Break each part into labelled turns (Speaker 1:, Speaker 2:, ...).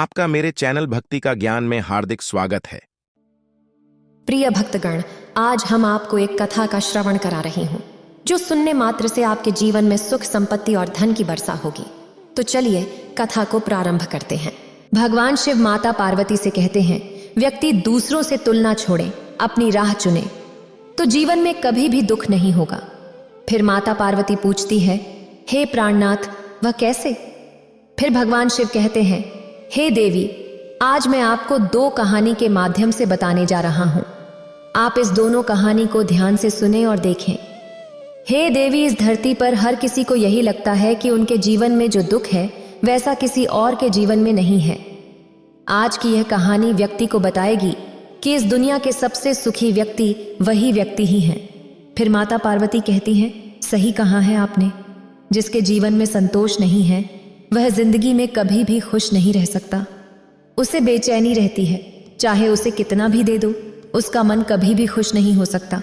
Speaker 1: आपका मेरे चैनल भक्ति का ज्ञान में हार्दिक स्वागत है।
Speaker 2: प्रिय भक्तगण, आज हम आपको एक कथा का श्रवण करा रही हूँ जो सुनने मात्र से आपके जीवन में सुख, संपत्ति और धन की वर्षा होगी। तो चलिए कथा को प्रारंभ करते हैं। भगवान शिव माता पार्वती से कहते हैं, व्यक्ति दूसरों से तुलना छोड़े, अपनी राह चुने तो जीवन में कभी भी दुख नहीं होगा। फिर माता पार्वती पूछती है, हे प्राणनाथ, वह कैसे? फिर भगवान शिव कहते हैं, हे देवी, आज मैं आपको दो कहानी के माध्यम से बताने जा रहा हूं। आप इस दोनों कहानी को ध्यान से सुने और देखें। हे देवी, इस धरती पर हर किसी को यही लगता है कि उनके जीवन में जो दुख है वैसा किसी और के जीवन में नहीं है। आज की यह कहानी व्यक्ति को बताएगी कि इस दुनिया के सबसे सुखी व्यक्ति वही व्यक्ति ही हैं। फिर माता पार्वती कहती हैं, सही कहा है आपने, जिसके जीवन में संतोष नहीं है वह जिंदगी में कभी भी खुश नहीं रह सकता। उसे बेचैनी रहती है, चाहे उसे कितना भी दे दो, उसका मन कभी भी खुश नहीं हो सकता।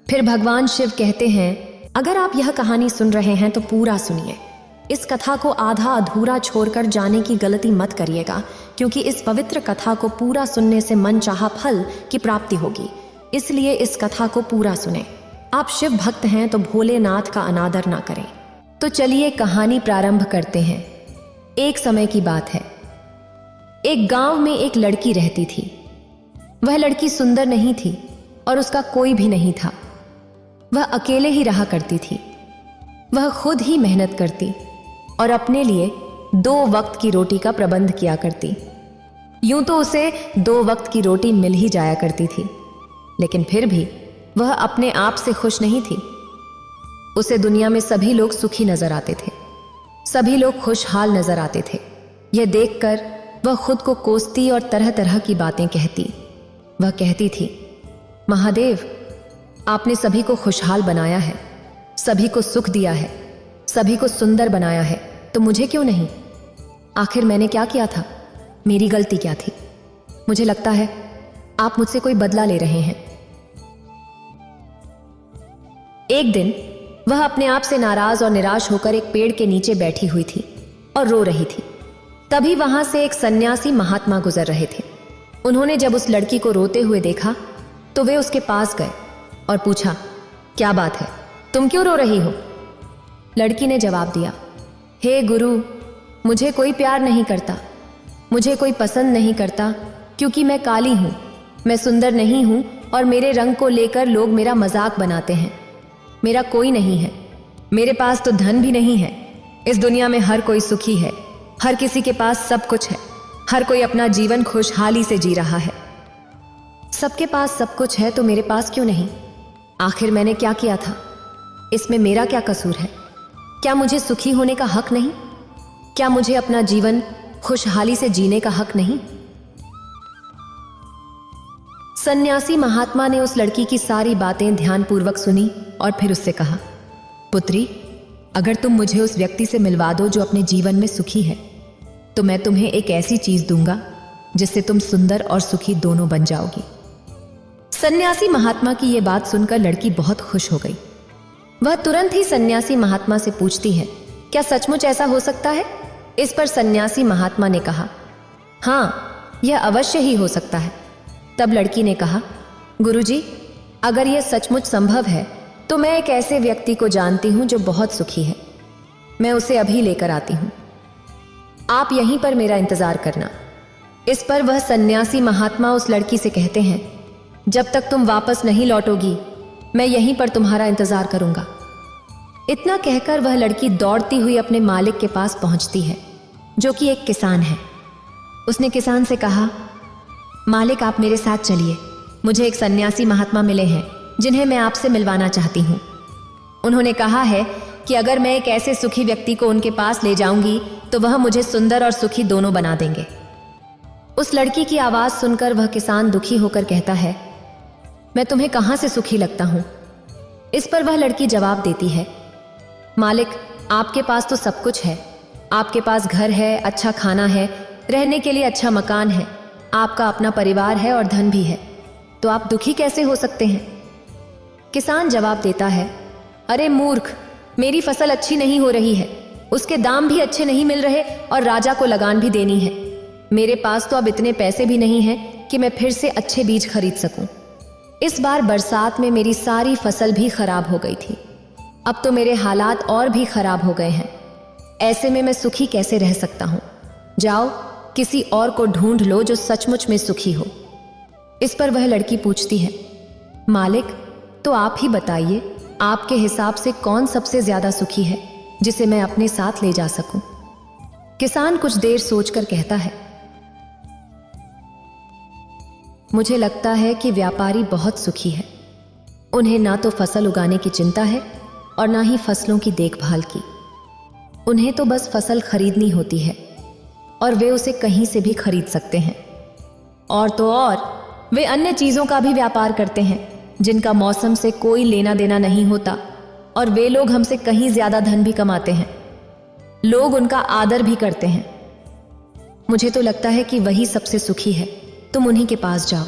Speaker 2: फिर भगवान शिव कहते हैं, अगर आप यह कहानी सुन रहे हैं तो पूरा सुनिए। इस कथा को आधा अधूरा छोड़कर जाने की गलती मत करिएगा, क्योंकि इस पवित्र कथा को पूरा सुनने से मनचाहा फल की प्राप्ति होगी। इसलिए इस कथा को पूरा सुने। आप शिव भक्त हैं तो भोलेनाथ का अनादर ना करें। तो चलिए कहानी प्रारंभ करते हैं। एक समय की बात है। एक गांव में एक लड़की रहती थी। वह लड़की सुंदर नहीं थी और उसका कोई भी नहीं था। वह अकेले ही रहा करती थी। वह खुद ही मेहनत करती और अपने लिए 2 वक्त की रोटी का प्रबंध किया करती। यूं तो उसे 2 वक्त की रोटी मिल ही जाया करती थी, लेकिन फिर भी वह अपने आप से खुश नहीं थी। उसे दुनिया में सभी लोग सुखी नजर आते थे, सभी लोग खुशहाल नजर आते थे। यह देखकर वह खुद को कोसती और तरह तरह की बातें कहती। वह कहती थी, महादेव, आपने सभी को खुशहाल बनाया है, सभी को सुख दिया है, सभी को सुंदर बनाया है, तो मुझे क्यों नहीं? आखिर मैंने क्या किया था? मेरी गलती क्या थी? मुझे लगता है आप मुझसे कोई बदला ले रहे हैं। एक दिन वह अपने आप से नाराज और निराश होकर एक पेड़ के नीचे बैठी हुई थी और रो रही थी। तभी वहां से एक सन्यासी महात्मा गुजर रहे थे। उन्होंने जब उस लड़की को रोते हुए देखा तो वे उसके पास गए और पूछा, क्या बात है, तुम क्यों रो रही हो? लड़की ने जवाब दिया, हे गुरु, मुझे कोई प्यार नहीं करता, मुझे कोई पसंद नहीं करता, क्योंकि मैं काली हूं, मैं सुंदर नहीं हूं और मेरे रंग को लेकर लोग मेरा मजाक बनाते हैं। मेरा कोई नहीं है, मेरे पास तो धन भी नहीं है। इस दुनिया में हर कोई सुखी है, हर किसी के पास सब कुछ है, हर कोई अपना जीवन खुशहाली से जी रहा है। सबके पास सब कुछ है तो मेरे पास क्यों नहीं? आखिर मैंने क्या किया था? इसमें मेरा क्या कसूर है? क्या मुझे सुखी होने का हक नहीं? क्या मुझे अपना जीवन खुशहाली से जीने का हक नहीं? सन्यासी महात्मा ने उस लड़की की सारी बातें ध्यानपूर्वक सुनी और फिर उससे कहा, पुत्री, अगर तुम मुझे उस व्यक्ति से मिलवा दो जो अपने जीवन में सुखी है, तो मैं तुम्हें एक ऐसी चीज दूंगा जिससे तुम सुंदर और सुखी दोनों बन जाओगी। सन्यासी महात्मा की यह बात सुनकर लड़की बहुत खुश हो गई। वह तुरंत ही सन्यासी महात्मा से पूछती है, क्या सचमुच ऐसा हो सकता है? इस पर सन्यासी महात्मा ने कहा, हाँ, यह अवश्य ही हो सकता है। तब लड़की ने कहा, गुरुजी, अगर यह सचमुच संभव है तो मैं एक ऐसे व्यक्ति को जानती हूं जो बहुत सुखी है। मैं उसे अभी लेकर आती हूं, आप यहीं पर मेरा इंतजार करना। इस पर वह सन्यासी महात्मा उस लड़की से कहते हैं, जब तक तुम वापस नहीं लौटोगी मैं यहीं पर तुम्हारा इंतजार करूंगा। इतना कहकर वह लड़की दौड़ती हुई अपने मालिक के पास पहुंचती है, जो कि एक किसान है। उसने किसान से कहा, मालिक, आप मेरे साथ चलिए, मुझे एक सन्यासी महात्मा मिले हैं जिन्हें मैं आपसे मिलवाना चाहती हूँ। उन्होंने कहा है कि अगर मैं एक ऐसे सुखी व्यक्ति को उनके पास ले जाऊंगी तो वह मुझे सुंदर और सुखी दोनों बना देंगे। उस लड़की की आवाज सुनकर वह किसान दुखी होकर कहता है, मैं तुम्हें कहां से सुखी लगता हूं? इस पर वह लड़की जवाब देती है, मालिक, आपके पास तो सब कुछ है, आपके पास घर है, अच्छा खाना है, रहने के लिए अच्छा मकान है, आपका अपना परिवार है और धन भी है, तो आप दुखी कैसे हो सकते हैं? किसान जवाब देता है, अरे मूर्ख, मेरी फसल अच्छी नहीं हो रही है, उसके दाम भी अच्छे नहीं मिल रहे और राजा को लगान भी देनी है। मेरे पास तो अब इतने पैसे भी नहीं हैं कि मैं फिर से अच्छे बीज खरीद सकूं। इस बार बरसात में मेरी सारी फसल भी खराब हो गई थी। अब तो मेरे हालात और भी खराब हो गए हैं। ऐसे में मैं सुखी कैसे रह सकता हूं? जाओ, किसी और को ढूंढ लो जो सचमुच में सुखी हो। इस पर वह लड़की पूछती है, मालिक, तो आप ही बताइए, आपके हिसाब से कौन सबसे ज्यादा सुखी है जिसे मैं अपने साथ ले जा सकूं? किसान कुछ देर सोचकर कहता है, मुझे लगता है कि व्यापारी बहुत सुखी है। उन्हें ना तो फसल उगाने की चिंता है और ना ही फसलों की देखभाल की। उन्हें तो बस फसल खरीदनी होती है और वे उसे कहीं से भी खरीद सकते हैं। और तो और वे अन्य चीजों का भी व्यापार करते हैं जिनका मौसम से कोई लेना देना नहीं होता, और वे लोग हमसे कहीं ज्यादा धन भी कमाते हैं। लोग उनका आदर भी करते हैं। मुझे तो लगता है कि वही सबसे सुखी है। तुम उन्हीं के पास जाओ।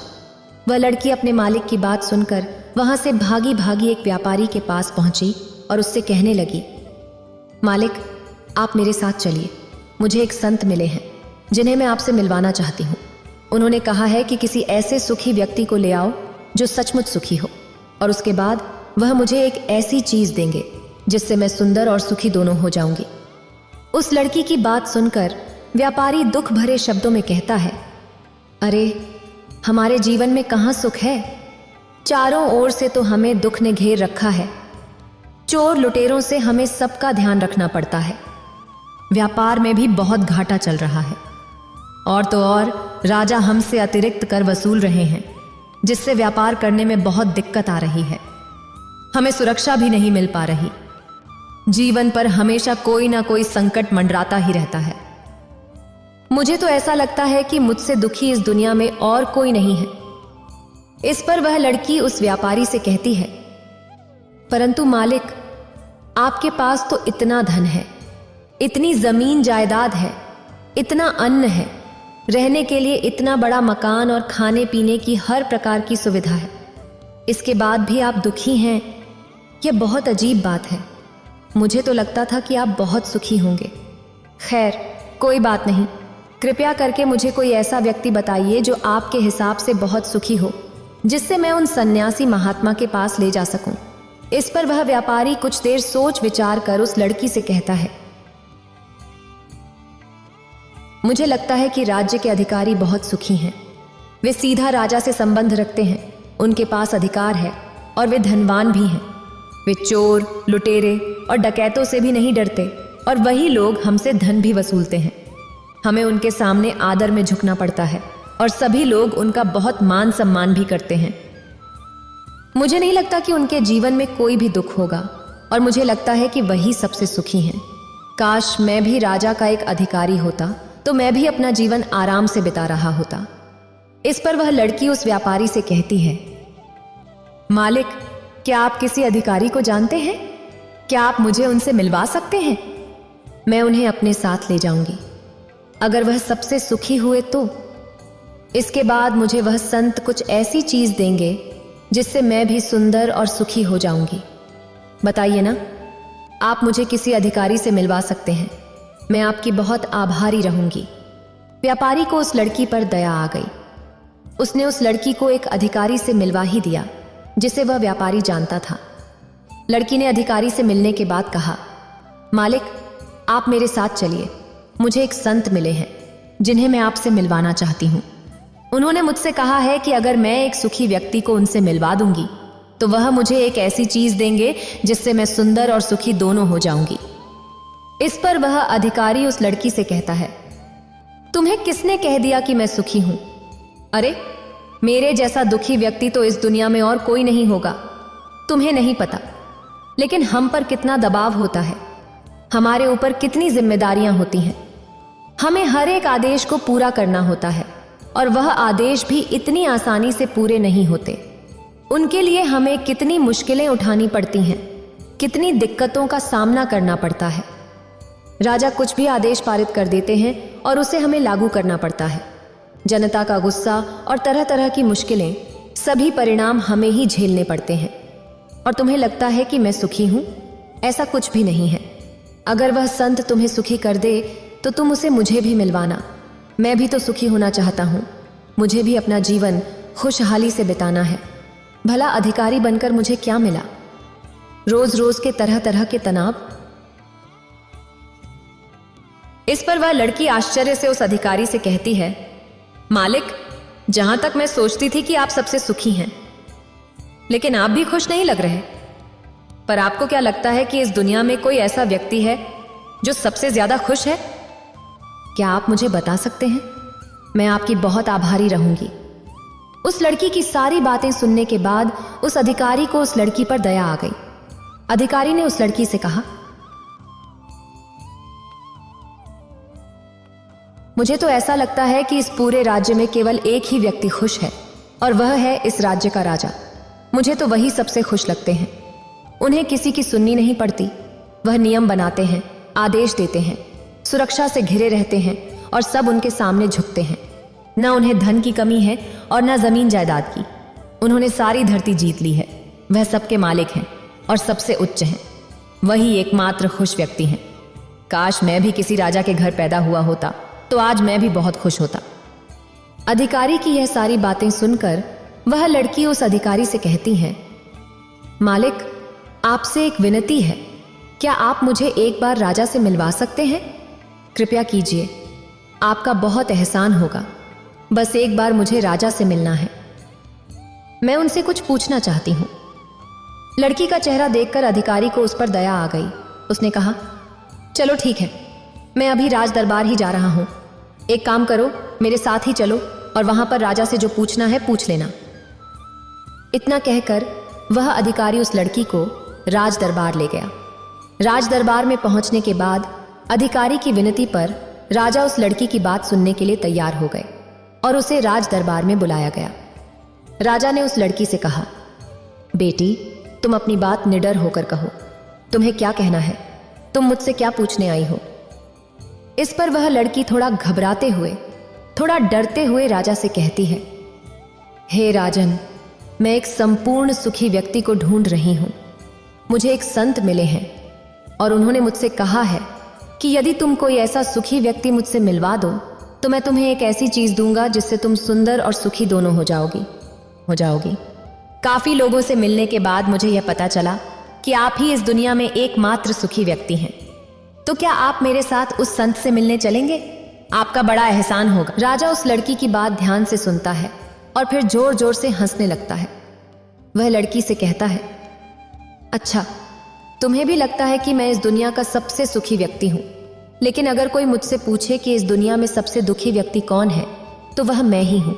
Speaker 2: वह लड़की अपने मालिक की बात सुनकर वहां से भागी भागी एक व्यापारी के पास पहुंची और उससे कहने लगी, मालिक, आप मेरे साथ चलिए। मुझे एक संत मिले हैं जिन्हें मैं आपसे मिलवाना चाहती हूँ। उन्होंने कहा है कि किसी ऐसे सुखी व्यक्ति को ले आओ जो सचमुच सुखी हो, और उसके बाद वह मुझे एक ऐसी चीज देंगे जिससे मैं सुंदर और सुखी दोनों हो जाऊंगी। उस लड़की की बात सुनकर व्यापारी दुख भरे शब्दों में कहता है, अरे, हमारे जीवन में कहाँ सुख है? चारों ओर से तो हमें दुख ने घेर रखा है। चोर लुटेरों से हमें सबका ध्यान रखना पड़ता है। व्यापार में भी बहुत घाटा चल रहा है, और तो और राजा हमसे अतिरिक्त कर वसूल रहे हैं, जिससे व्यापार करने में बहुत दिक्कत आ रही है। हमें सुरक्षा भी नहीं मिल पा रही। जीवन पर हमेशा कोई ना कोई संकट मंडराता ही रहता है। मुझे तो ऐसा लगता है कि मुझसे दुखी इस दुनिया में और कोई नहीं है। इस पर वह लड़की उस व्यापारी से कहती है, परंतु मालिक, आपके पास तो इतना धन है, इतनी जमीन जायदाद है, इतना अन्न है, रहने के लिए इतना बड़ा मकान और खाने पीने की हर प्रकार की सुविधा है। इसके बाद भी आप दुखी हैं। यह बहुत अजीब बात है। मुझे तो लगता था कि आप बहुत सुखी होंगे। खैर, कोई बात नहीं। कृपया करके मुझे कोई ऐसा व्यक्ति बताइए जो आपके हिसाब से बहुत सुखी हो, जिससे मैं उन सन्यासी महात्मा के पास ले जा सकूं। इस पर वह व्यापारी कुछ देर सोच विचार कर उस लड़की से कहता है, मुझे लगता है कि राज्य के अधिकारी बहुत सुखी हैं। वे सीधा राजा से संबंध रखते हैं, उनके पास अधिकार है और वे धनवान भी हैं। वे चोर, लुटेरे और डकैतों से भी नहीं डरते, और वही लोग हमसे धन भी वसूलते हैं। हमें उनके सामने आदर में झुकना पड़ता है और सभी लोग उनका बहुत मान सम्मान भी करते हैं। मुझे नहीं लगता कि उनके जीवन में कोई भी दुख होगा, और मुझे लगता है कि वही सबसे सुखी हैं। काश मैं भी राजा का एक अधिकारी होता तो मैं भी अपना जीवन आराम से बिता रहा होता। इस पर वह लड़की उस व्यापारी से कहती है, मालिक, क्या आप किसी अधिकारी को जानते हैं? क्या आप मुझे उनसे मिलवा सकते हैं? मैं उन्हें अपने साथ ले जाऊंगी। अगर वह सबसे सुखी हुए तो इसके बाद मुझे वह संत कुछ ऐसी चीज देंगे जिससे मैं भी सुंदर और सुखी हो जाऊंगी। बताइए ना, आप मुझे किसी अधिकारी से मिलवा सकते हैं। मैं आपकी बहुत आभारी रहूंगी। व्यापारी को उस लड़की पर दया आ गई। उसने उस लड़की को एक अधिकारी से मिलवा ही दिया जिसे वह व्यापारी जानता था। लड़की ने अधिकारी से मिलने के बाद कहा, मालिक, आप मेरे साथ चलिए। मुझे एक संत मिले हैं जिन्हें मैं आपसे मिलवाना चाहती हूँ। उन्होंने मुझसे कहा है कि अगर मैं एक सुखी व्यक्ति को उनसे मिलवा दूंगी तो वह मुझे एक ऐसी चीज देंगे जिससे मैं सुंदर और सुखी दोनों हो जाऊंगी। इस पर वह अधिकारी उस लड़की से कहता है, तुम्हें किसने कह दिया कि मैं सुखी हूं? अरे, मेरे जैसा दुखी व्यक्ति तो इस दुनिया में और कोई नहीं होगा। तुम्हें नहीं पता, लेकिन हम पर कितना दबाव होता है, हमारे ऊपर कितनी जिम्मेदारियां होती हैं। हमें हर एक आदेश को पूरा करना होता है, और वह आदेश भी इतनी आसानी से पूरे नहीं होते। उनके लिए हमें कितनी मुश्किलें उठानी पड़ती हैं, कितनी दिक्कतों का सामना करना पड़ता है। राजा कुछ भी आदेश पारित कर देते हैं और उसे हमें लागू करना पड़ता है। जनता का गुस्सा और तरह तरह की मुश्किलें, सभी परिणाम हमें ही झेलने पड़ते हैं। और तुम्हें लगता है कि मैं सुखी हूं? ऐसा कुछ भी नहीं है। अगर वह संत तुम्हें सुखी कर दे तो तुम उसे मुझे भी मिलवाना। मैं भी तो सुखी होना चाहता हूँ। मुझे भी अपना जीवन खुशहाली से बिताना है। भला अधिकारी बनकर मुझे क्या मिला? रोज रोज के तरह तरह के तनाव। इस पर वह लड़की आश्चर्य से उस अधिकारी से कहती है, मालिक, जहां तक मैं सोचती थी कि आप सबसे सुखी हैं, लेकिन आप भी खुश नहीं लग रहे। पर आपको क्या लगता है कि इस दुनिया में कोई ऐसा व्यक्ति है जो सबसे ज्यादा खुश है? क्या आप मुझे बता सकते हैं? मैं आपकी बहुत आभारी रहूंगी। उस लड़की की सारी बातें सुनने के बाद उस अधिकारी को उस लड़की पर दया आ गई। अधिकारी ने उस लड़की से कहा, मुझे तो ऐसा लगता है कि इस पूरे राज्य में केवल एक ही व्यक्ति खुश है, और वह है इस राज्य का राजा। मुझे तो वही सबसे खुश लगते हैं। उन्हें किसी की सुननी नहीं पड़ती। वह नियम बनाते हैं, आदेश देते हैं, सुरक्षा से घिरे रहते हैं और सब उनके सामने झुकते हैं। न उन्हें धन की कमी है और न जमीन जायदाद की। उन्होंने सारी धरती जीत ली है। वह सबके मालिक हैं और सबसे उच्च हैं। वही एकमात्र खुश व्यक्ति हैं। काश मैं भी किसी राजा के घर पैदा हुआ होता तो आज मैं भी बहुत खुश होता। अधिकारी की यह सारी बातें सुनकर वह लड़की उस अधिकारी से कहती है, मालिक, आपसे एक विनती है। क्या आप मुझे एक बार राजा से मिलवा सकते हैं? कृपया कीजिए, आपका बहुत एहसान होगा। बस एक बार मुझे राजा से मिलना है। मैं उनसे कुछ पूछना चाहती हूं। लड़की का चेहरा देखकर अधिकारी को उस पर दया आ गई। उसने कहा, चलो ठीक है, मैं अभी राज दरबार ही जा रहा हूं। एक काम करो, मेरे साथ ही चलो और वहां पर राजा से जो पूछना है पूछ लेना। इतना कहकर वह अधिकारी उस लड़की को राज दरबार ले गया। राज दरबार में पहुंचने के बाद अधिकारी की विनती पर राजा उस लड़की की बात सुनने के लिए तैयार हो गए और उसे राज दरबार में बुलाया गया। राजा ने उस लड़की से कहा, बेटी, तुम अपनी बात निडर होकर कहो। तुम्हें क्या कहना है? तुम मुझसे क्या पूछने आई हो? इस पर वह लड़की थोड़ा घबराते हुए, थोड़ा डरते हुए राजा से कहती है, हे राजन, मैं एक संपूर्ण सुखी व्यक्ति को ढूंढ रही हूं। मुझे एक संत मिले हैं और उन्होंने मुझसे कहा है कि यदि तुम कोई ऐसा सुखी व्यक्ति मुझसे मिलवा दो तो मैं तुम्हें एक ऐसी चीज दूंगा जिससे तुम सुंदर और सुखी दोनों हो जाओगी। काफी लोगों से मिलने के बाद मुझे यह पता चला कि आप ही इस दुनिया में एकमात्र सुखी व्यक्ति हैं। तो क्या आप मेरे साथ उस संत से मिलने चलेंगे? आपका बड़ा एहसान होगा। राजा उस लड़की की बात ध्यान से सुनता है और फिर जोर जोर से हंसने लगता है। वह लड़की से कहता है, अच्छा, तुम्हें भी लगता है कि मैं इस दुनिया का सबसे सुखी व्यक्ति हूं, लेकिन अगर कोई मुझसे पूछे कि इस दुनिया में सबसे दुखी व्यक्ति कौन है तो वह मैं ही हूं।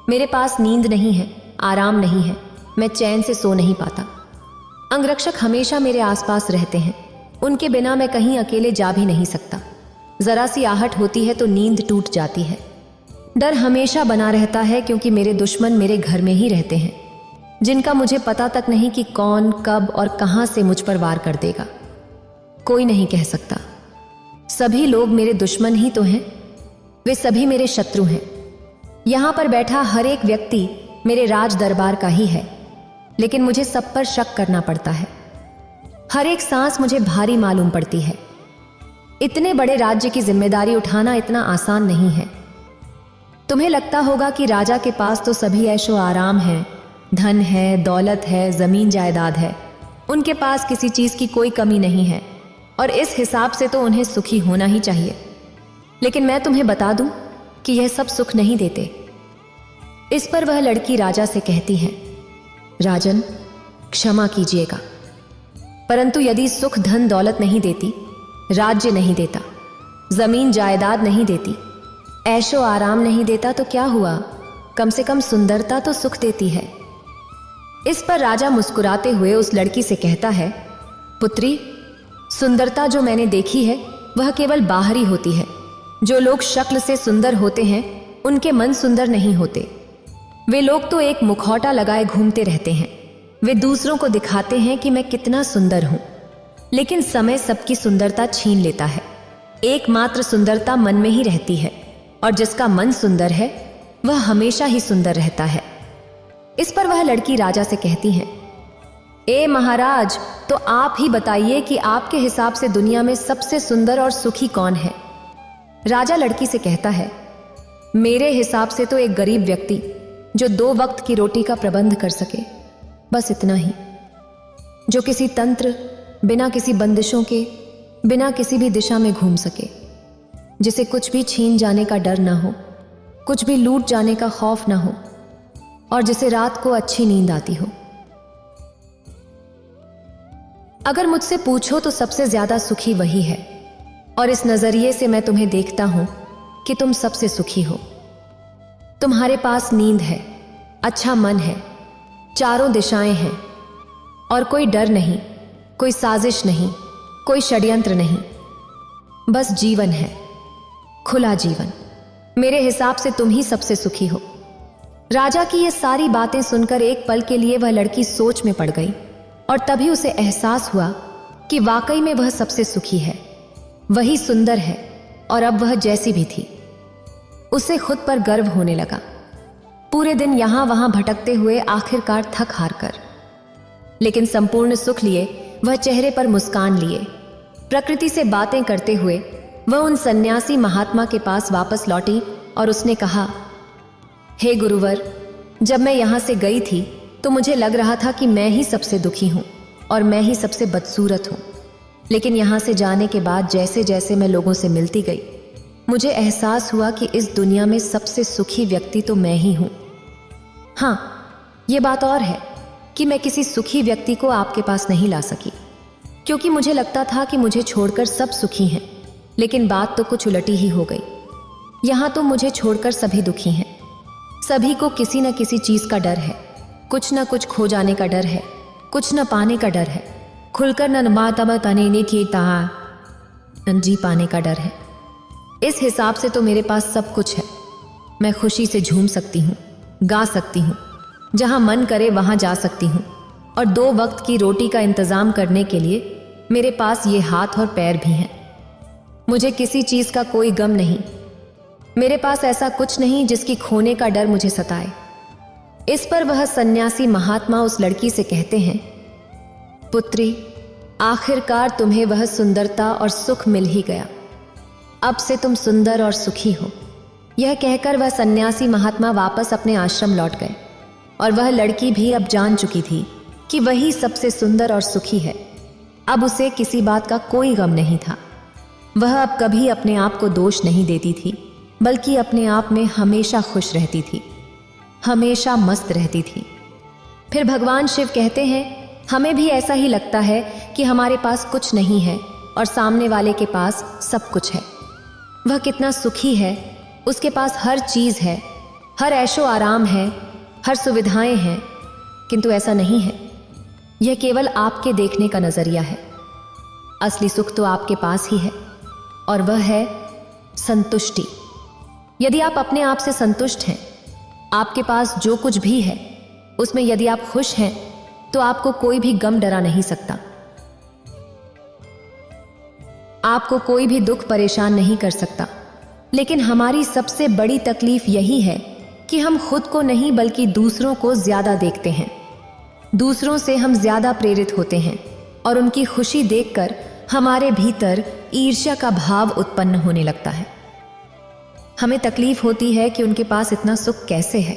Speaker 2: मेरे पास नींद नहीं है, आराम नहीं है, मैं चैन से सो नहीं पाता। अंगरक्षक हमेशा मेरे आसपास रहते हैं। उनके बिना मैं कहीं अकेले जा भी नहीं सकता। जरा सी आहट होती है तो नींद टूट जाती है। डर हमेशा बना रहता है क्योंकि मेरे दुश्मन मेरे घर में ही रहते हैं, जिनका मुझे पता तक नहीं कि कौन, कब और कहां से मुझ पर वार कर देगा। कोई नहीं कह सकता। सभी लोग मेरे दुश्मन ही तो हैं। वे सभी मेरे शत्रु हैं। यहां पर बैठा हर एक व्यक्ति मेरे राज दरबार का ही है, लेकिन मुझे सब पर शक करना पड़ता है। हर एक सांस मुझे भारी मालूम पड़ती है। इतने बड़े राज्य की जिम्मेदारी उठाना इतना आसान नहीं है। तुम्हें लगता होगा कि राजा के पास तो सभी ऐशो आराम है, धन है, दौलत है, जमीन जायदाद है। उनके पास किसी चीज की कोई कमी नहीं है और इस हिसाब से तो उन्हें सुखी होना ही चाहिए। लेकिन मैं तुम्हें बता दूं कि यह सब सुख नहीं देते। इस पर वह लड़की राजा से कहती है, राजन, क्षमा कीजिएगा, परंतु यदि सुख धन दौलत नहीं देती, राज्य नहीं देता, जमीन जायदाद नहीं देती, ऐशो आराम नहीं देता तो क्या हुआ? कम से कम सुंदरता तो सुख देती है। इस पर राजा मुस्कुराते हुए उस लड़की से कहता है, पुत्री, सुंदरता जो मैंने देखी है वह केवल बाहरी होती है। जो लोग शक्ल से सुंदर होते हैं उनके मन सुंदर नहीं होते। वे लोग तो एक मुखौटा लगाए घूमते रहते हैं। वे दूसरों को दिखाते हैं कि मैं कितना सुंदर हूं, लेकिन समय सबकी सुंदरता छीन लेता है। एकमात्र सुंदरता मन में ही रहती है और जिसका मन सुंदर है वह हमेशा ही सुंदर रहता है। इस पर वह लड़की राजा से कहती है, ए महाराज, तो आप ही बताइए कि आपके हिसाब से दुनिया में सबसे सुंदर और सुखी कौन है? राजा लड़की से कहता है, मेरे हिसाब से तो एक गरीब व्यक्ति जो 2 वक्त की रोटी का प्रबंध कर सके, बस इतना ही। जो किसी तंत्र, बिना किसी बंदिशों के, बिना किसी भी दिशा में घूम सके, जिसे कुछ भी छीन जाने का डर ना हो, कुछ भी लूट जाने का खौफ ना हो, और जिसे रात को अच्छी नींद आती हो। अगर मुझसे पूछो तो सबसे ज्यादा सुखी वही है, और इस नजरिए से मैं तुम्हें देखता हूं कि तुम सबसे सुखी हो। तुम्हारे पास नींद है, अच्छा मन है, चारों दिशाएं हैं, और कोई डर नहीं, कोई साजिश नहीं, कोई षड्यंत्र नहीं, बस जीवन है, खुला जीवन। मेरे हिसाब से तुम ही सबसे सुखी हो। राजा की ये सारी बातें सुनकर एक पल के लिए वह लड़की सोच में पड़ गई, और तभी उसे एहसास हुआ कि वाकई में वह सबसे सुखी है, वही सुंदर है, और अब वह जैसी भी थी। उसे खुद पर गर्व होने लगा। पूरे दिन यहां वहां भटकते हुए आखिरकार थक हार कर, लेकिन संपूर्ण सुख लिए वह चेहरे पर मुस्कान लिए, प्रकृति से बातें करते हुए वह उन सन्यासी महात्मा के पास वापस लौटी और उसने कहा, हे गुरुवर, जब मैं यहां से गई थी तो मुझे लग रहा था कि मैं ही सबसे दुखी हूं और मैं ही सबसे बदसूरत हूं, लेकिन यहां से जाने के बाद जैसे जैसे मैं लोगों से मिलती गई, मुझे एहसास हुआ कि इस दुनिया में सबसे सुखी व्यक्ति तो मैं ही हूं। हां, यह बात और है कि मैं किसी सुखी व्यक्ति को आपके पास नहीं ला सकी, क्योंकि मुझे लगता था कि मुझे छोड़कर सब सुखी हैं, लेकिन बात तो कुछ उलटी ही हो गई। यहां तो मुझे छोड़कर सभी दुखी हैं। सभी को किसी न किसी चीज का डर है, कुछ न कुछ खो जाने का डर है, कुछ न पाने का डर है, खुलकर न मातब तने थी ता जी पाने का डर है। इस हिसाब से तो मेरे पास सब कुछ है। मैं खुशी से झूम सकती हूँ, गा सकती हूँ, जहां मन करे वहां जा सकती हूँ, और 2 वक्त की रोटी का इंतजाम करने के लिए मेरे पास ये हाथ और पैर भी हैं। मुझे किसी चीज का कोई गम नहीं। मेरे पास ऐसा कुछ नहीं जिसकी खोने का डर मुझे सताए। इस पर वह सन्यासी महात्मा उस लड़की से कहते हैं, पुत्री, आखिरकार तुम्हें वह सुंदरता और सुख मिल ही गया। अब से तुम सुंदर और सुखी हो। यह कहकर वह सन्यासी महात्मा वापस अपने आश्रम लौट गए, और वह लड़की भी अब जान चुकी थी कि वही सबसे सुंदर और सुखी है। अब उसे किसी बात का कोई गम नहीं था। वह अब कभी अपने आप को दोष नहीं देती थी, बल्कि अपने आप में हमेशा खुश रहती थी, हमेशा मस्त रहती थी। फिर भगवान शिव कहते हैं, हमें भी ऐसा ही लगता है कि हमारे पास कुछ नहीं है और सामने वाले के पास सब कुछ है। वह कितना सुखी है, उसके पास हर चीज है, हर ऐशो आराम है, हर सुविधाएं हैं, किंतु ऐसा नहीं है। यह केवल आपके देखने का नजरिया है। असली सुख तो आपके पास ही है, और वह है संतुष्टि। यदि आप अपने आप से संतुष्ट हैं, आपके पास जो कुछ भी है उसमें यदि आप खुश हैं, तो आपको कोई भी गम डरा नहीं सकता। आपको कोई भी दुख परेशान नहीं कर सकता। लेकिन हमारी सबसे बड़ी तकलीफ यही है कि हम खुद को नहीं बल्कि दूसरों को ज्यादा देखते हैं। दूसरों से हम ज्यादा प्रेरित होते हैं, और उनकी खुशी देखकर हमारे भीतर ईर्ष्या का भाव उत्पन्न होने लगता है। हमें तकलीफ होती है कि उनके पास इतना सुख कैसे है,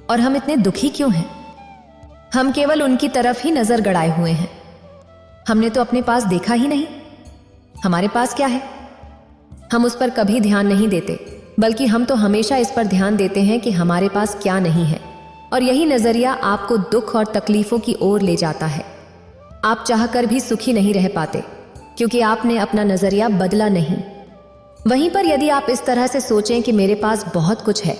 Speaker 2: और हम इतने दुखी क्यों हैं। हम केवल उनकी तरफ ही नजर गड़ाए हुए हैं। हमने तो अपने पास देखा ही नहीं, हमारे पास क्या है। हम उस पर कभी ध्यान नहीं देते, बल्कि हम तो हमेशा इस पर ध्यान देते हैं कि हमारे पास क्या नहीं है, और यही नजरिया आपको दुख और तकलीफों की ओर ले जाता है। आप चाहकर भी सुखी नहीं रह पाते, क्योंकि आपने अपना नजरिया बदला नहीं। वहीं पर यदि आप इस तरह से सोचें कि मेरे पास बहुत कुछ है,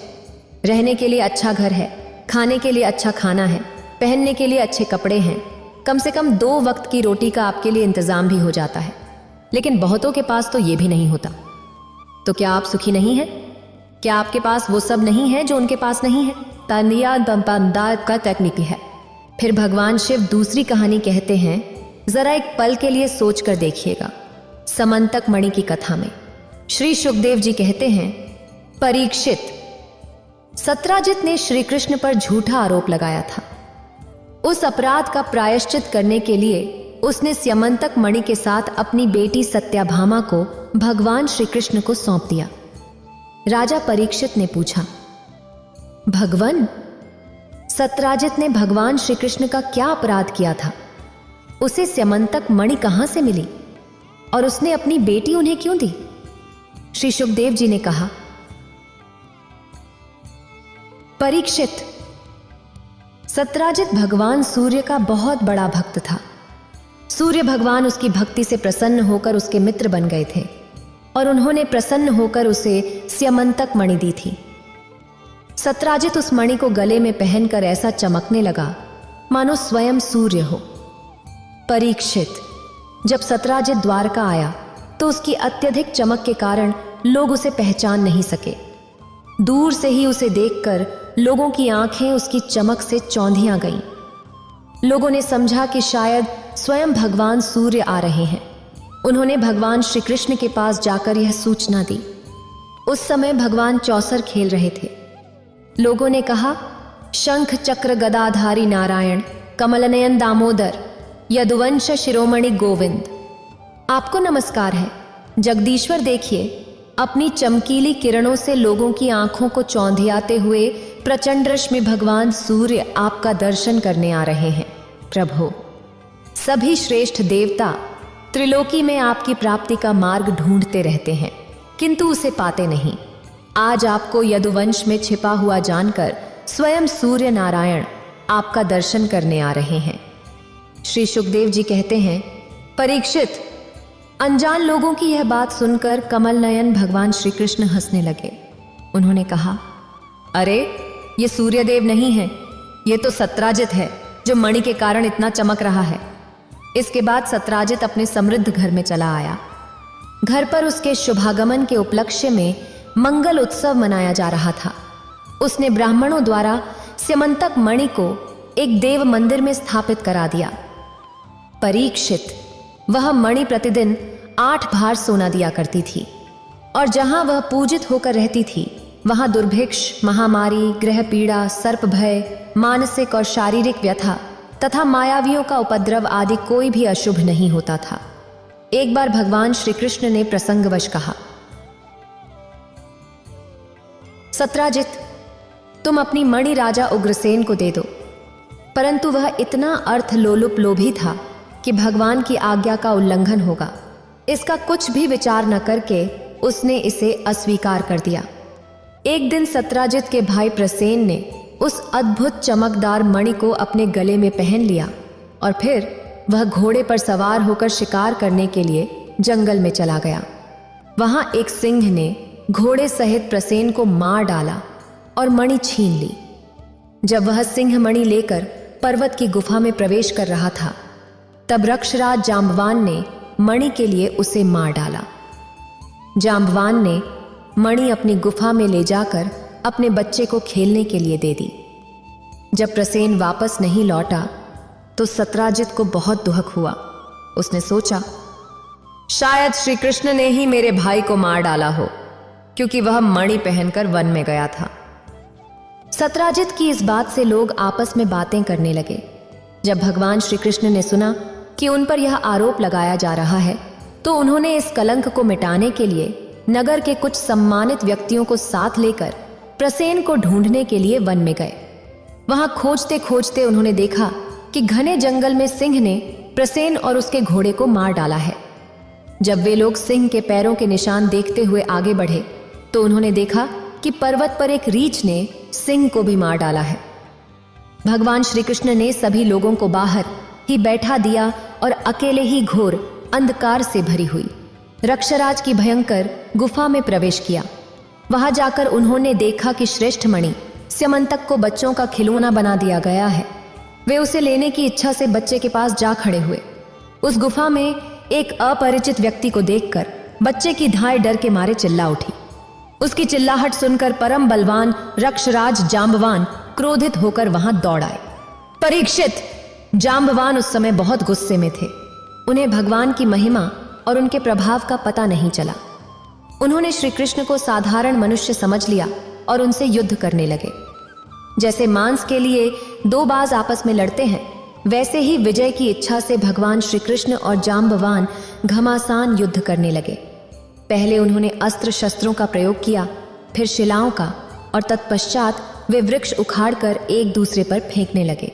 Speaker 2: रहने के लिए अच्छा घर है, खाने के लिए अच्छा खाना है, पहनने के लिए अच्छे कपड़े हैं, कम से कम 2 वक्त की रोटी का आपके लिए इंतजाम भी हो जाता है, लेकिन बहुतों के पास तो ये भी नहीं होता, तो क्या आप सुखी नहीं हैं? क्या आपके पास वो सब नहीं है जो उनके पास नहीं है? तानिया दंपांदार का तकनीक है। फिर भगवान शिव दूसरी कहानी कहते हैं, जरा एक पल के लिए सोच कर देखिएगा। समंतक मणि की कथा में श्री सुखदेव जी कहते हैं, परीक्षित, सत्राजित ने श्री कृष्ण पर झूठा आरोप लगाया था। उस अपराध का प्रायश्चित करने के लिए उसने स्यमंतक मणि के साथ अपनी बेटी सत्याभामा को भगवान श्री कृष्ण को सौंप दिया। राजा परीक्षित ने पूछा, भगवान, सत्राजित ने भगवान श्री कृष्ण का क्या अपराध किया था? उसे स्यमंतक मणि कहां से मिली और उसने अपनी बेटी उन्हें क्यों दी? श्री सुखदेव जी ने कहा, परीक्षित, सत्राजित भगवान सूर्य का बहुत बड़ा भक्त था। सूर्य भगवान उसकी भक्ति से प्रसन्न होकर उसके मित्र बन गए थे और उन्होंने प्रसन्न होकर उसे स्यमंतक मणि दी थी। सत्राजित उस मणि को गले में पहनकर ऐसा चमकने लगा मानो स्वयं सूर्य हो। परीक्षित, जब सत्राजित द्वारका आया तो उसकी अत्यधिक चमक के कारण लोग उसे पहचान नहीं सके। दूर से ही उसे देखकर लोगों की आंखें उसकी चमक से चौंधियां गईं। लोगों ने समझा कि शायद स्वयं भगवान सूर्य आ रहे हैं। उन्होंने भगवान श्री कृष्ण के पास जाकर यह सूचना दी। उस समय भगवान चौसर खेल रहे थे। लोगों ने कहा, शंख चक्र गदाधारी नारायण, कमलनयन दामोदर, यदुवंश शिरोमणि गोविंद, आपको नमस्कार है। जगदीश्वर देखिए, अपनी चमकीली किरणों से लोगों की आंखों को चौंधियाते हुए प्रचंड रश्मि भगवान सूर्य आपका दर्शन करने आ रहे हैं। प्रभु, सभी श्रेष्ठ देवता त्रिलोकी में आपकी प्राप्ति का मार्ग ढूंढते रहते हैं किंतु उसे पाते नहीं। आज आपको यदुवंश में छिपा हुआ जानकर स्वयं सूर्य नारायण आपका दर्शन करने आ रहे हैं। श्री सुखदेव जी कहते हैं, परीक्षित, अनजान लोगों की यह बात सुनकर कमल नयन भगवान श्री कृष्ण हंसने लगे। उन्होंने कहा, अरे ये सूर्यदेव नहीं है, ये तो सत्राजित है जो मणि के कारण इतना चमक रहा है। इसके बाद सत्राजित अपने समृद्ध घर में चला आया। घर पर उसके शुभागमन के उपलक्ष्य में मंगल उत्सव मनाया जा रहा था। उसने ब्राह्मणों द्वारा स्यमंतक मणि को एक देव मंदिर में स्थापित करा दिया। परीक्षित, वह मणि प्रतिदिन 8 भार सोना दिया करती थी और जहां वह पूजित होकर रहती थी वहां दुर्भिक्ष, महामारी, ग्रह पीड़ा, सर्प भय, मानसिक और शारीरिक व्यथा तथा मायावियों का उपद्रव आदि कोई भी अशुभ नहीं होता था। एक बार भगवान श्री कृष्ण ने प्रसंगवश कहा, सत्राजित, तुम अपनी मणि राजा उग्रसेन को दे दो। परंतु वह इतना अर्थ लोलुप लोभी था कि भगवान की आज्ञा का उल्लंघन होगा, इसका कुछ भी विचार न करके उसने इसे अस्वीकार कर दिया। एक दिन सत्राजित के भाई प्रसेन ने उस अद्भुत चमकदार मणि को अपने गले में पहन लिया और फिर वह घोड़े पर सवार होकर शिकार करने के लिए जंगल में चला गया। वहां एक सिंह ने घोड़े सहित प्रसेन को मार डाला और मणि छीन ली। जब वह सिंह मणि लेकर पर्वत की गुफा में प्रवेश कर रहा था तब रक्षराज जांबवान ने मणि के लिए उसे मार डाला। जांबवान ने मणि अपनी गुफा में ले जाकर अपने बच्चे को खेलने के लिए दे दी। जब प्रसेन वापस नहीं लौटा तो सत्राजित को बहुत दुख हुआ। उसने सोचा, शायद श्री कृष्ण ने ही मेरे भाई को मार डाला हो, क्योंकि वह मणि पहनकर वन में गया था। सत्राजित की इस बात से लोग आपस में बातें करने लगे। जब भगवान श्री कृष्ण ने सुना कि उन पर यह आरोप लगाया जा रहा है तो उन्होंने इस कलंक को मिटाने के लिए नगर के कुछ सम्मानित व्यक्तियों को साथ लेकर प्रसेन को ढूंढने के लिए वन में गए। वहां खोजते खोजते उन्होंने देखा कि घने जंगल में सिंह ने प्रसेन और उसके घोड़े को मार डाला है। जब वे लोग सिंह के पैरों के निशान देखते हुए आगे बढ़े तो उन्होंने देखा कि पर्वत पर एक रीछ ने सिंह को भी मार डाला है। भगवान श्री कृष्ण ने सभी लोगों को बाहर ही बैठा दिया और अकेले ही घोर अंधकार से भरी हुई रक्षराज की भयंकर गुफा में प्रवेश किया। वहां जाकर उन्होंने देखा कि श्रेष्ठ मणि स्यमंतक को बच्चों का खिलौना बना दिया गया है। वे उसे लेने की इच्छा से बच्चे के पास जा खड़े हुए। उस गुफा में एक अपरिचित व्यक्ति को देखकर बच्चे की धाय डर के मारे चिल्ला उठी। उसकी चिल्लाहट सुनकर परम बलवान रक्षराज जांबवान क्रोधित होकर वहां दौड़ आए। परीक्षित, जांबवान उस समय बहुत गुस्से में थे। उन्हें भगवान की महिमा और उनके प्रभाव का पता नहीं चला। उन्होंने श्री कृष्ण को साधारण मनुष्य समझ लिया और उनसे युद्ध करने लगे। जैसे मांस के लिए 2 बाज आपस में लड़ते हैं, वैसे ही विजय की इच्छा से भगवान श्री कृष्ण और जांबवान घमासान युद्ध करने लगे। पहले उन्होंने अस्त्र शस्त्रों का प्रयोग किया फिर शिलाओं का, और तत्पश्चात वे वृक्ष उखाड़कर एक दूसरे पर फेंकने लगे।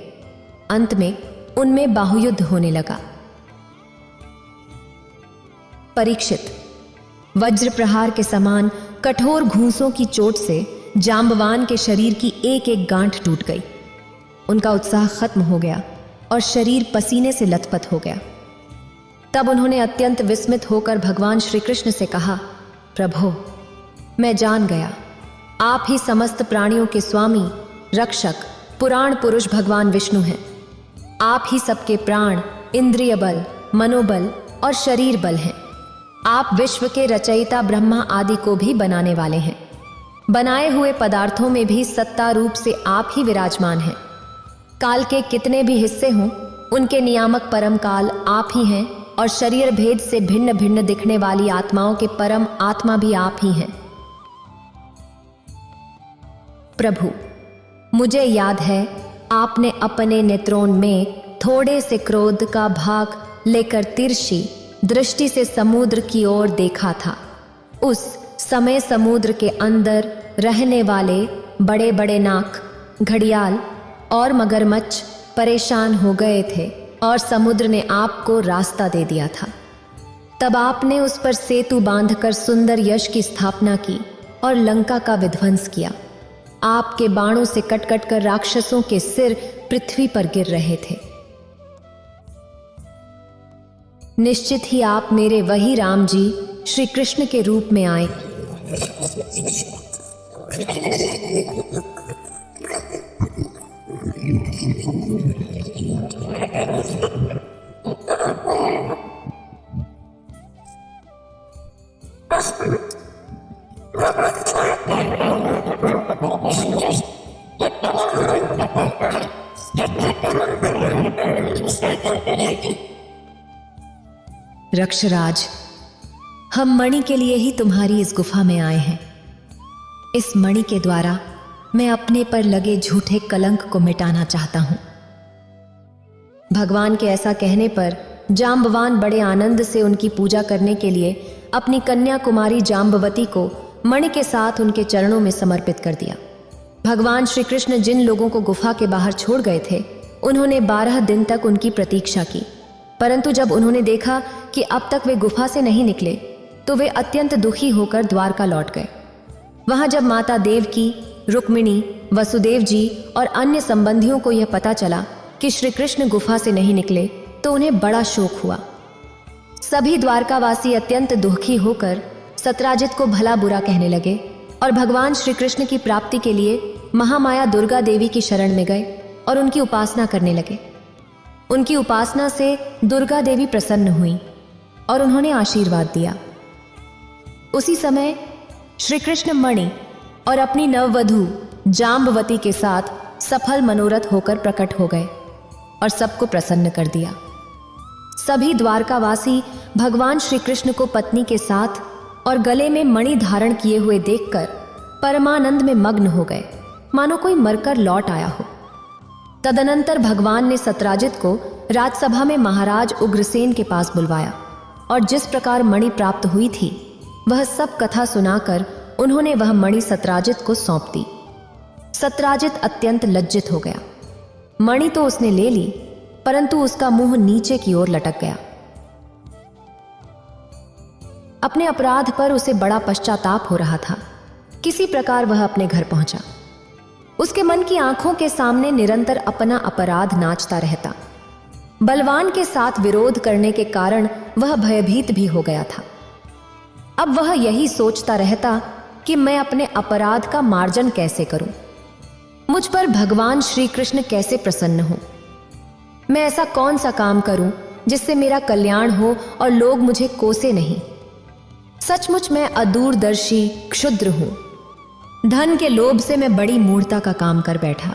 Speaker 2: अंत में उनमें बाहुयुद्ध होने लगा। परीक्षित वज्र प्रहार के समान कठोर घूंसों की चोट से जांबवान के शरीर की एक एक गांठ टूट गई। उनका उत्साह खत्म हो गया और शरीर पसीने से लथपथ हो गया। तब उन्होंने अत्यंत विस्मित होकर भगवान श्री कृष्ण से कहा, प्रभो, मैं जान गया, आप ही समस्त प्राणियों के स्वामी, रक्षक, पुराण पुरुष भगवान विष्णु हैं। आप ही सबके प्राण, इंद्रिय बल, मनोबल और शरीर बल हैं। आप विश्व के रचयिता ब्रह्मा आदि को भी बनाने वाले हैं। बनाए हुए पदार्थों में भी सत्ता रूप से आप ही विराजमान हैं। काल के कितने भी हिस्से हों, उनके नियामक परम काल आप ही हैं, और शरीर भेद से भिन्न भिन्न दिखने वाली आत्माओं के परम आत्मा भी आप ही हैं। प्रभु, मुझे याद है आपने अपने नेत्रों में थोड़े से क्रोध का भाग लेकर तिरछी दृष्टि से समुद्र की ओर देखा था। उस समय समुद्र के अंदर रहने वाले बड़े बड़े नाक, घड़ियाल और मगरमच्छ परेशान हो गए थे और समुद्र ने आपको रास्ता दे दिया था। तब आपने उस पर सेतु बांधकर सुंदर यश की स्थापना की और लंका का विध्वंस किया। आपके बाणों से कट कट कर राक्षसों के सिर पृथ्वी पर गिर रहे थे। निश्चित ही आप मेरे वही राम जी श्री कृष्ण के रूप में आए। रक्षराज, हम मणि के लिए ही तुम्हारी इस गुफा में आए हैं। इस मणि के द्वारा मैं अपने पर लगे झूठे कलंक को मिटाना चाहता हूं। भगवान के ऐसा कहने पर जांबवान बड़े आनंद से उनकी पूजा करने के लिए अपनी कन्या कुमारी जांबवती को मणि के साथ उनके चरणों में समर्पित कर दिया। भगवान श्री कृष्ण जिन लोगों को गुफा के बाहर छोड़ गए थे, उन्होंने 12 दिन तक उनकी प्रतीक्षा की, परंतु जब उन्होंने देखा कि अब तक वे गुफा से नहीं निकले, तो वे अत्यंत दुखी होकर द्वारका लौट गए। वहां जब माता देवकी, रुक्मिणी, वसुदेव जी और अन्य संबंधियों को यह पता चला कि श्री कृष्ण गुफा से नहीं निकले, तो उन्हें बड़ा शोक हुआ। सभी द्वारकावासी अत्यंत दुखी होकर सत्राजित को भला बुरा कहने लगे और भगवान श्री कृष्ण की प्राप्ति के लिए महामाया दुर्गा देवी की शरण में गए और उनकी उपासना करने लगे। उनकी उपासना से दुर्गा देवी प्रसन्न हुई और उन्होंने आशीर्वाद दिया। उसी समय श्री कृष्ण मणि और अपनी नववधू जांबवती के साथ सफल मनोरथ होकर प्रकट हो गए और सबको प्रसन्न कर दिया। सभी द्वारकावासी भगवान श्री कृष्ण को पत्नी के साथ और गले में मणि धारण किए हुए देखकर परमानंद में मग्न हो गए, मानो कोई मरकर लौट आया हो। तदनंतर भगवान ने सत्राजित को राजसभा में महाराज उग्रसेन के पास बुलवाया और जिस प्रकार मणि प्राप्त हुई थी वह सब कथा सुनाकर उन्होंने वह मणि सत्राजित को सौंप दी। सत्राजित अत्यंत लज्जित हो गया। मणि तो उसने ले ली, परंतु उसका मुंह नीचे की ओर लटक गया। अपने अपराध पर उसे बड़ा पश्चाताप हो रहा था। किसी प्रकार वह अपने घर पहुंचा। उसके मन की आंखों के सामने निरंतर अपना अपराध नाचता रहता। बलवान के साथ विरोध करने के कारण वह भयभीत भी हो गया था। अब वह यही सोचता रहता कि मैं अपने अपराध का मार्जन कैसे करूं, मुझ पर भगवान श्री कृष्ण कैसे प्रसन्न हो, मैं ऐसा कौन सा काम करूं जिससे मेरा कल्याण हो और लोग मुझे कोसे नहीं। सचमुच मैं अदूरदर्शी क्षुद्र हूं। धन के लोभ से मैं बड़ी मूढ़ता का काम कर बैठा।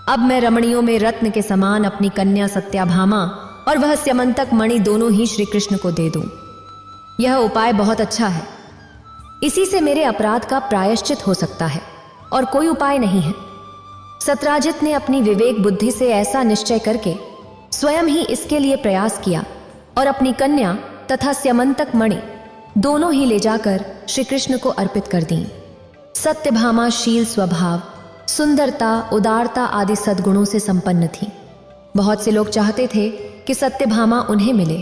Speaker 2: अब मैं रमणियों में रत्न के समान अपनी कन्या सत्याभामा और वह स्यमंतक मणि दोनों ही श्री कृष्ण को दे दूं। यह उपाय बहुत अच्छा है। इसी से मेरे अपराध का प्रायश्चित हो सकता है और कोई उपाय नहीं है। सत्राजित ने अपनी विवेक बुद्धि से ऐसा निश्चय करके स्वयं ही इसके लिए प्रयास किया और अपनी कन्या तथा स्यमंतक मणि दोनों ही ले जाकर श्री कृष्ण को अर्पित कर दी। सत्यभामा शील स्वभाव, सुंदरता, उदारता आदि सद्गुणों से संपन्न थी। बहुत से लोग चाहते थे कि सत्यभामा उन्हें मिले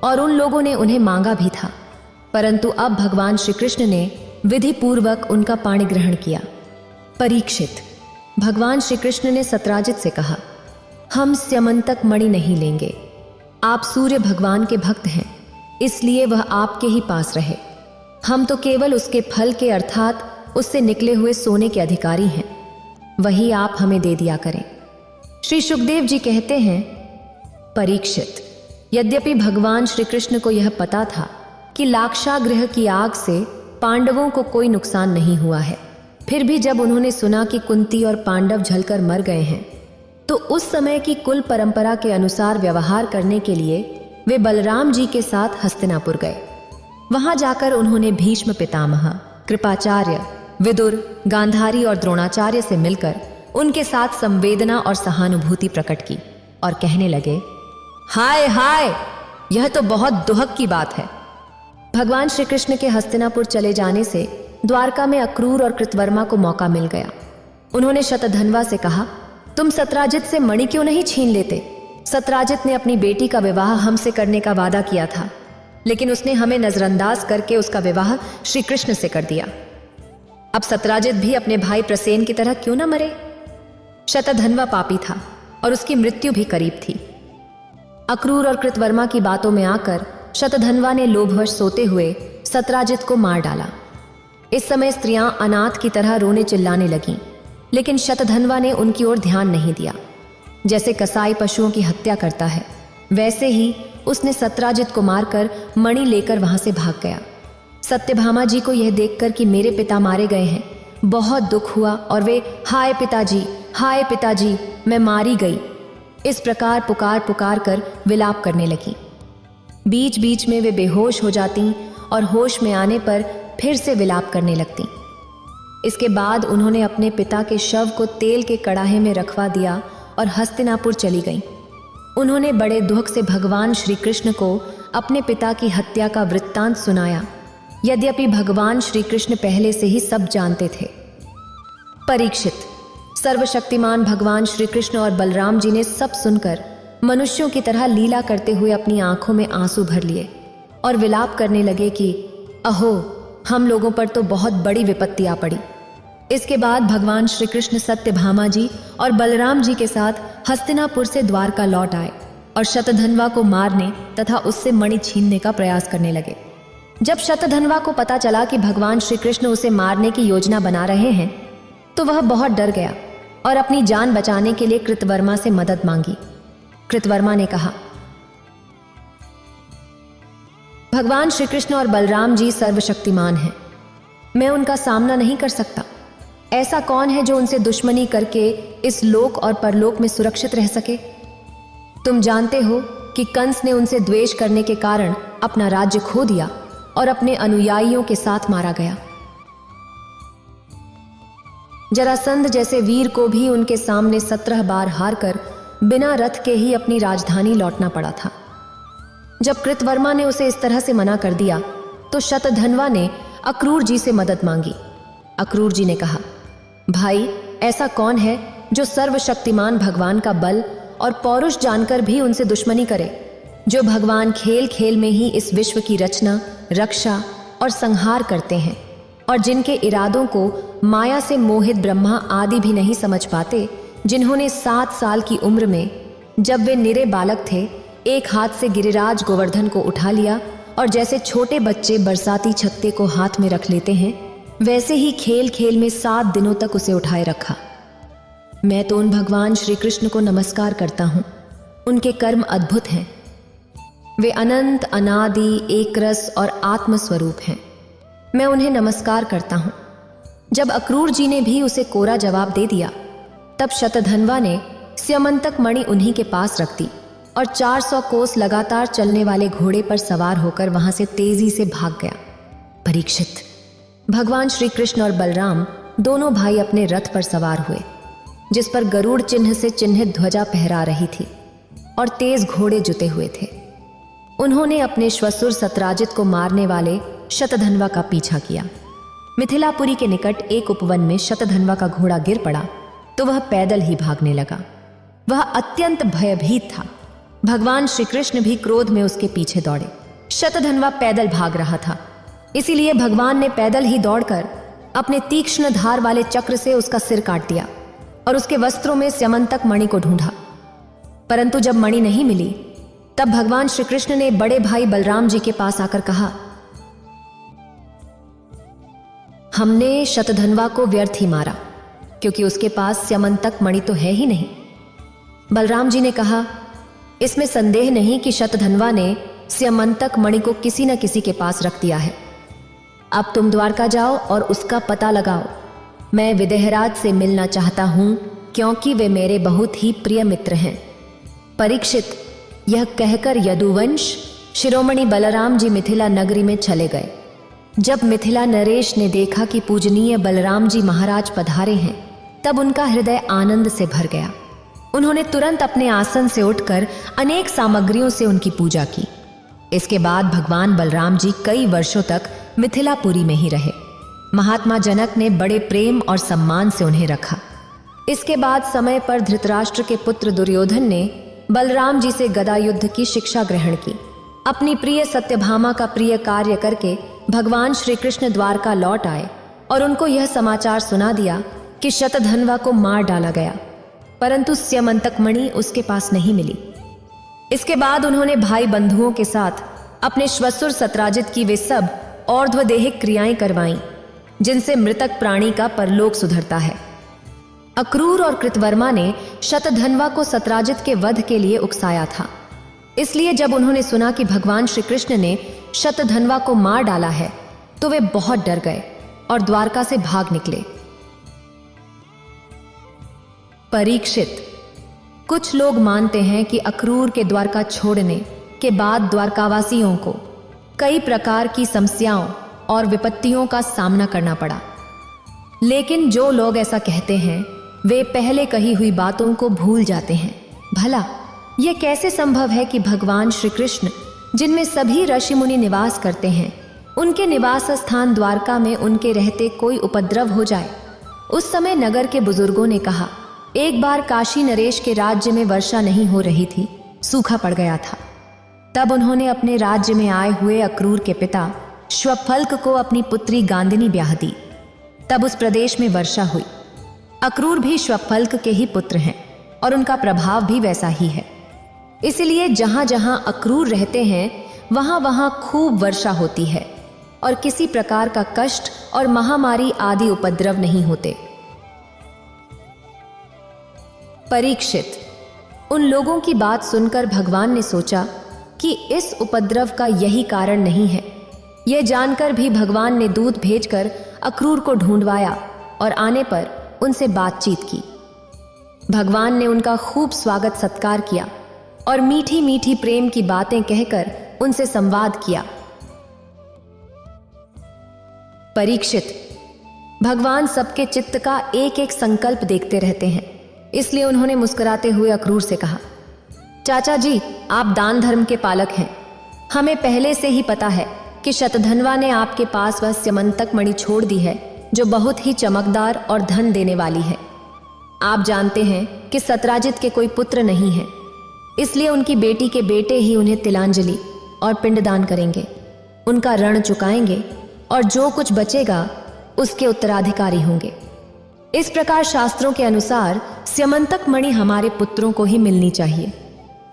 Speaker 2: और उन लोगों ने उन्हें मांगा भी था, परंतु अब भगवान श्री कृष्ण ने विधि पूर्वक उनका पाणी ग्रहण किया। परीक्षित, भगवान श्री कृष्ण ने सत्राजित से कहा, हम स्यमंतक मणि नहीं लेंगे। आप सूर्य भगवान के भक्त हैं, इसलिए वह आपके ही पास रहे। हम तो केवल उसके फल के अर्थात उससे निकले हुए सोने के अधिकारी हैं, वही आप हमें दे दिया करें। श्री सुखदेव जी कहते हैं, परीक्षित, यद्यपि भगवान श्री कृष्ण को यह पता था कि लाक्षागृह की आग से पांडवों को कोई नुकसान नहीं हुआ है, फिर भी जब उन्होंने सुना कि कुंती और पांडव जलकर मर गए हैं, तो उस समय की कुल परंपरा के अनुसार व्यवहार करने के लिए वे बलराम जी के साथ हस्तिनापुर गए। वहां जाकर उन्होंने भीष्म पितामह, कृपाचार्य, विदुर, गांधारी और द्रोणाचार्य से मिलकर उनके साथ संवेदना और सहानुभूति प्रकट की और कहने लगे, हाय हाय, यह तो बहुत दुहक की बात है। भगवान श्री कृष्ण के हस्तिनापुर चले जाने से द्वारका में अक्रूर और कृतवर्मा को मौका मिल गया। उन्होंने शतधन्वा से कहा, तुम सत्राजित से मणि क्यों नहीं छीन लेते? सत्राजित ने अपनी बेटी का विवाह हमसे करने का वादा किया था, लेकिन उसने हमें नजरअंदाज करके उसका विवाह श्री कृष्ण से कर दिया। अब सत्राजित भी अपने भाई प्रसेन की तरह क्यों न मरे? शतधन्वा पापी था और उसकी मृत्यु भी करीब थी। अक्रूर और कृतवर्मा की बातों में आकर शतधन्वा ने लोभवश सोते हुए सत्राजित को मार डाला। इस समय स्त्रियां अनाथ की तरह रोने चिल्लाने लगीं, लेकिन शतधन्वा ने उनकी ओर ध्यान नहीं दिया। जैसे कसाई पशुओं की हत्या करता है, वैसे ही उसने सत्राजित को मारकर मणि लेकर वहां से भाग गया। सत्यभामा जी को यह देखकर कि मेरे पिता मारे गए हैं, बहुत दुख हुआ और वे हाय पिताजी, मैं मारी गई, इस प्रकार पुकार पुकार कर विलाप करने लगी। बीच बीच में वे बेहोश हो जाती और होश में आने पर फिर से विलाप करने लगती। इसके बाद उन्होंने अपने पिता के शव को तेल के कड़ाहे में रखवा दिया और हस्तिनापुर चली गईं। उन्होंने बड़े दुख से भगवान श्री कृष्ण को अपने पिता की हत्या का वृत्तांत सुनाया, यद्यपि भगवान श्री कृष्ण पहले से ही सब जानते थे। परीक्षित, सर्वशक्तिमान भगवान श्री कृष्ण और बलराम जी ने सब सुनकर मनुष्यों की तरह लीला करते हुए अपनी आंखों में आंसू भर लिए और विलाप करने लगे कि अहो, हम लोगों पर तो बहुत बड़ी विपत्ति आ पड़ी। इसके बाद भगवान श्री कृष्ण सत्यभामा जी और बलराम जी के साथ हस्तिनापुर से द्वारका लौट आए और शतधन्वा को मारने तथा उससे मणि छीनने का प्रयास करने लगे। जब शतधन्वा को पता चला कि भगवान श्री कृष्ण उसे मारने की योजना बना रहे हैं, तो वह बहुत डर गया और अपनी जान बचाने के लिए कृतवर्मा से मदद मांगी। कृतवर्मा ने कहा, भगवान श्री कृष्ण और बलराम जी सर्वशक्तिमान हैं, मैं उनका सामना नहीं कर सकता। ऐसा कौन है जो उनसे दुश्मनी करके इस लोक और परलोक में सुरक्षित रह सके? तुम जानते हो कि कंस ने उनसे द्वेष करने के कारण अपना राज्य खो दिया और अपने अनुयायियों के साथ मारा गया। जरासंध जैसे वीर को भी उनके सामने 17 बार हारकर बिना रथ के ही अपनी राजधानी लौटना पड़ा था। जब कृतवर्मा ने उसे इस तरह से मना कर दिया, तो शतधन्वा ने अक्रूर जी से मदद मांगी। अक्रूर जी ने कहा, भाई, ऐसा कौन है जो सर्वशक्तिमान भगवान का बल और पौरुष जानकर भी उनसे दुश्मनी करे, जो भगवान खेल खेल में ही इस विश्व की रचना, रक्षा और संहार करते हैं, और जिनके इरादों को माया से मोहित ब्रह्मा आदि भी नहीं समझ पाते, जिन्होंने 7 साल की उम्र में, जब वे निरे बालक थे, एक हाथ से गिरिराज गोवर्धन को उठा लिया और जैसे छोटे बच्चे बरसाती छत्ते को हाथ में रख लेते हैं, वैसे ही खेल खेल में 7 दिनों तक उसे उठाए रखा। मैं तो उन भगवान श्री कृष्ण को नमस्कार करता हूं, उनके कर्म अद्भुत हैं। वे अनंत, अनादि, एकरस और आत्मस्वरूप हैं। मैं उन्हें नमस्कार करता हूं। जब अक्रूर जी ने भी उसे कोरा जवाब दे दिया, तब शतधन्वा ने स्यमंतक मणि उन्हीं के पास रख दी और 400 कोस लगातार चलने वाले घोड़े पर सवार होकर वहां से तेजी से भाग गया। परीक्षित, भगवान श्री कृष्ण और बलराम दोनों भाई अपने रथ पर सवार हुए, जिस पर गरुड़ चिन्ह से चिन्हित ध्वजा फहरा रही थी और तेज घोड़े जुते हुए थे। उन्होंने अपने श्वसुर सत्राजित को मारने वाले शतधन्वा का पीछा किया। मिथिलापुरी के निकट एक उपवन में शतधन्वा का घोड़ा गिर पड़ा तो वह पैदल ही भागने लगा। वह अत्यंत भयभीत था। भगवान श्री कृष्ण भी क्रोध में उसके पीछे दौड़े। शतधन्वा पैदल भाग रहा था, इसीलिए भगवान ने पैदल ही दौड़कर अपने तीक्ष्ण धार वाले चक्र से उसका सिर काट दिया और उसके वस्त्रों में स्यमंतक मणि को ढूंढा। परंतु जब मणि नहीं मिली तब भगवान श्री कृष्ण ने बड़े भाई बलराम जी के पास आकर कहा, हमने शतधन्वा को व्यर्थ ही मारा क्योंकि उसके पास स्यमंतक मणि तो है ही नहीं। बलराम जी ने कहा, इसमें संदेह नहीं कि शतधन्वा ने स्यमंतक मणि को किसी न किसी के पास रख दिया है। अब तुम द्वारका जाओ और उसका पता लगाओ। मैं विदेहराज से मिलना चाहता हूं क्योंकि वे मेरे बहुत ही प्रिय मित्र हैं। परीक्षित, यह कहकर यदुवंश शिरोमणि बलराम जी मिथिला नगरी में चले गए। जब मिथिला नरेश ने देखा कि पूजनीय बलराम जी महाराज पधारे हैं, तब उनका हृदय आनंद से भर गया। उन्होंने तुरंत अपने आसन से उठकर अनेक सामग्रियों से उनकी पूजा की। इसके बाद भगवान बलराम जी कई वर्षों तक मिथिलापुरी में ही रहे। महात्मा जनक ने बड़े प्रेम और सम्मान से उन्हें रखा। इसके बाद समय पर धृतराष्ट्र के पुत्र दुर्योधन ने बलराम जी से गदा युद्ध की शिक्षा ग्रहण की। अपनी प्रिय सत्यभामा का प्रिय कार्य करके भगवान श्री कृष्ण द्वारका लौट आए और उनको यह समाचार सुना दिया कि शतधन्वा को मार डाला गया, परंतु स्यमंतक मणि उसके पास नहीं मिली। इसके बाद उन्होंने भाई बंधुओं के साथ अपने श्वशुर सत्राजित की वे सब और्ध्वदेहिक क्रियाएं करवाईं, जिनसे मृतक प्राणी का परलोक सुधरता है। अक्रूर और कृतवर्मा ने शतधन्वा को सत्राजित के वध के लिए उकसाया था। इसलिए जब उन्होंने सुना कि भगवान श्री कृष्ण ने शतधन्वा को मार डाला है तो वे बहुत डर गए और द्वारका से भाग निकले। परीक्षित, कुछ लोग मानते हैं कि अक्रूर के द्वारका छोड़ने के बाद द्वारकावासियों को कई प्रकार की समस्याओं और विपत्तियों का सामना करना पड़ा। लेकिन जो लोग ऐसा कहते हैं वे पहले कही हुई बातों को भूल जाते हैं। भला यह कैसे संभव है कि भगवान श्री कृष्ण, जिनमें सभी ऋषि मुनि निवास करते हैं, उनके निवास स्थान द्वारका में उनके रहते कोई उपद्रव हो जाए? उस समय नगर के बुजुर्गों ने कहा, एक बार काशी नरेश के राज्य में वर्षा नहीं हो रही थी, सूखा पड़ गया था। तब उन्होंने अपने राज्य में आए हुए अक्रूर के पिता श्वफल्क को अपनी पुत्री गांधिनी ब्याह दी। तब उस प्रदेश में वर्षा हुई। अक्रूर भी श्वफल्क के ही पुत्र हैं और उनका प्रभाव भी वैसा ही है। इसलिए जहां जहां अक्रूर रहते हैं वहां वहां खूब वर्षा होती है और किसी प्रकार का कष्ट और महामारी आदि उपद्रव नहीं होते। परीक्षित, उन लोगों की बात सुनकर भगवान ने सोचा कि इस उपद्रव का यही कारण नहीं है। यह जानकर भी भगवान ने दूत भेजकर अक्रूर को ढूंढवाया और आने पर उनसे बातचीत की। भगवान ने उनका खूब स्वागत सत्कार किया और मीठी मीठी प्रेम की बातें कहकर उनसे संवाद किया। परीक्षित, भगवान सबके चित्त का एक एक संकल्प देखते रहते हैं, इसलिए उन्होंने मुस्कुराते हुए अक्रूर से कहा, चाचा जी, आप दान धर्म के पालक हैं। हमें पहले से ही पता है कि शतधन्वा ने आपके पास वह स्यमंतक मणि छोड़ दी है जो बहुत ही चमकदार और धन देने वाली है। आप जानते हैं कि सत्राजित के कोई पुत्र नहीं है, इसलिए उनकी बेटी के बेटे ही उन्हें तिलांजलि और पिंडदान करेंगे, उनका ऋण चुकाएंगे और जो कुछ बचेगा उसके उत्तराधिकारी होंगे। इस प्रकार शास्त्रों के अनुसार स्यमंतक मणि हमारे पुत्रों को ही मिलनी चाहिए,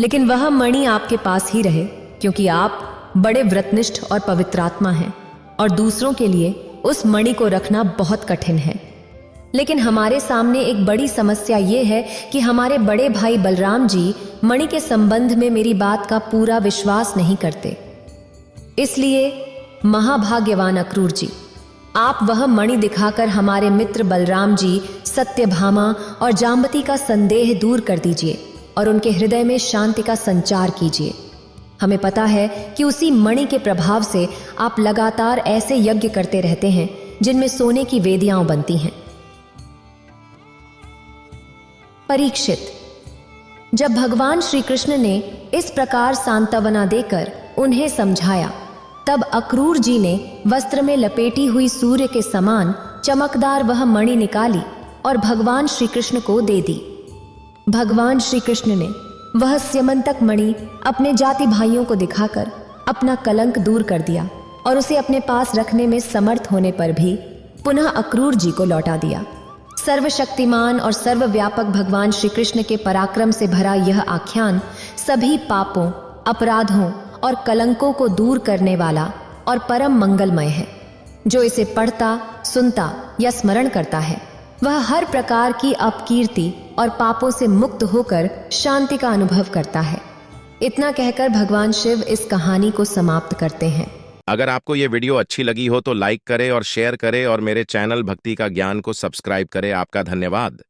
Speaker 2: लेकिन वह मणि आपके पास ही रहे क्योंकि आप बड़े व्रतनिष्ठ और पवित्रात्मा हैं और दूसरों के लिए उस मणि को रखना बहुत कठिन है। लेकिन हमारे सामने एक बड़ी समस्या ये है कि हमारे बड़े भाई बलराम जी मणि के संबंध में मेरी बात का पूरा विश्वास नहीं करते। इसलिए महाभाग्यवान अक्रूर जी, आप वह मणि दिखाकर हमारे मित्र बलराम जी, सत्यभामा और जाम्बती का संदेह दूर कर दीजिए और उनके हृदय में शांति का संचार कीजिए। हमें पता है कि उसी मणि के प्रभाव से आप लगातार ऐसे यज्ञ करते रहते हैं जिनमें सोने की वेदियां बनती हैं। परीक्षित, जब भगवान श्री कृष्ण ने इस प्रकार सांत्वना देकर उन्हें समझाया तब अक्रूर जी ने वस्त्र में लपेटी हुई सूर्य के समान चमकदार वह मणि निकाली और भगवान श्री कृष्ण को दे दी। भगवान श्री कृष्ण ने वह स्यमंतक मणि अपने जाति भाइयों को दिखाकर अपना कलंक दूर कर दिया और उसे अपने पास रखने में समर्थ होने पर भी पुनः अक्रूर जी को लौटा दिया। सर्वशक्तिमान और सर्वव्यापक भगवान श्री कृष्ण के पराक्रम से भरा यह आख्यान सभी पापों, अपराधों और कलंकों को दूर करने वाला और परम मंगलमय है। जो इसे पढ़ता, सुनता या स्मरण करता है वह हर प्रकार की अपकीर्ति और पापों से मुक्त होकर शांति का अनुभव करता है। इतना कहकर भगवान शिव इस कहानी को समाप्त करते हैं।
Speaker 1: अगर आपको ये वीडियो अच्छी लगी हो तो लाइक करें और शेयर करें और मेरे चैनल भक्ति का ज्ञान को सब्सक्राइब करें। आपका धन्यवाद।